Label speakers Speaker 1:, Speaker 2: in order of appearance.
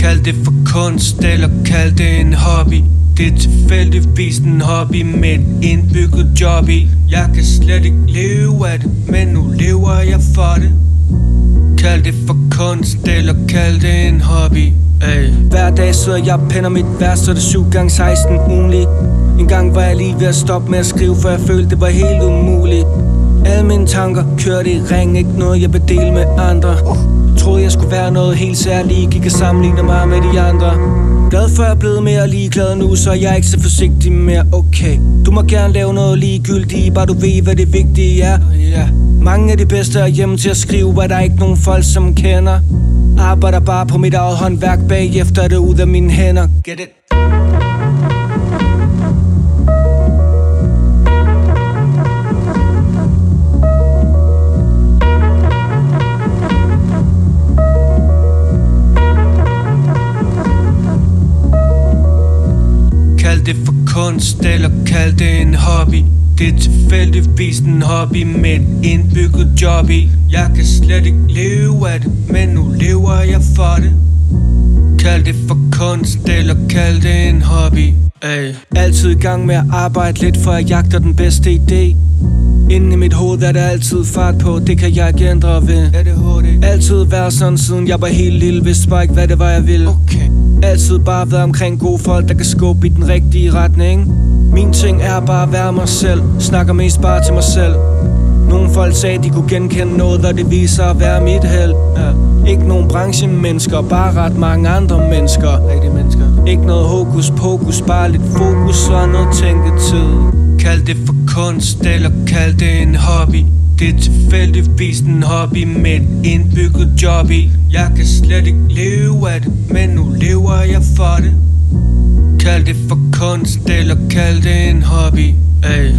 Speaker 1: Kald det for kunst, eller kald det en hobby. Det er tilfældigvis en hobby med et indbygget job i. Jeg kan slet ikke leve af det, men nu lever jeg for det. Kald det for kunst, eller kald det en hobby. Ay.
Speaker 2: Hver dag sidder jeg og penner mit vers, så det 7x16 ugentligt. En gang var jeg lige ved at stoppe med at skrive, for jeg følte det var helt umuligt. Alle mine tanker kørte i ring, ikke noget jeg vil dele med andre. Troede jeg skulle være noget helt særligt, gik og sammenlignede mig med de andre. Glad for jeg er blevet mere ligeglad nu, så jeg er ikke så forsigtig mere. Okay, du må gerne lave noget ligegyldigt, bare du ved hvad det vigtige er. Mange af de bedste er hjemme til at skrive, hvad der er ikke nogen folk som kender. Arbejder bare på mit eget håndværk, bagefter er det ud af mine hænder. Get it?
Speaker 1: Kald det for kunst, eller kald det en hobby. Det er tilfældigvis en hobby med et indbygget job i. Jeg kan slet ikke leve af det, men nu lever jeg for det. Kald det for kunst, eller kald det en hobby. Ay.
Speaker 2: Altid i gang med at arbejde lidt, for jeg jagter den bedste idé. Inden i mit hoved er der altid fart på, det kan jeg ikke ændre ved. Altid været sådan, siden jeg var helt lille, vidste bare ikke hvad det var jeg ville.
Speaker 1: Okay.
Speaker 2: Altid bare været omkring gode folk, der kan skubbe i den rigtige retning. Min ting er bare at være mig selv, snakker mest bare til mig selv. Nogle folk sagde de kunne genkende noget, og det viser at være mit held. Ikke nogen branchemennesker, bare ret mange andre mennesker. Ikke noget hokus pokus, bare lidt fokus og noget tænketid.
Speaker 1: Kald det for kunst, eller kald det en hobby. Det er tilfældigvis en hobby med et indbygget job i. Jeg kan slet ikke leve af det, men nu lever jeg for det. Kald det for kunst, eller kald det en hobby. Ay.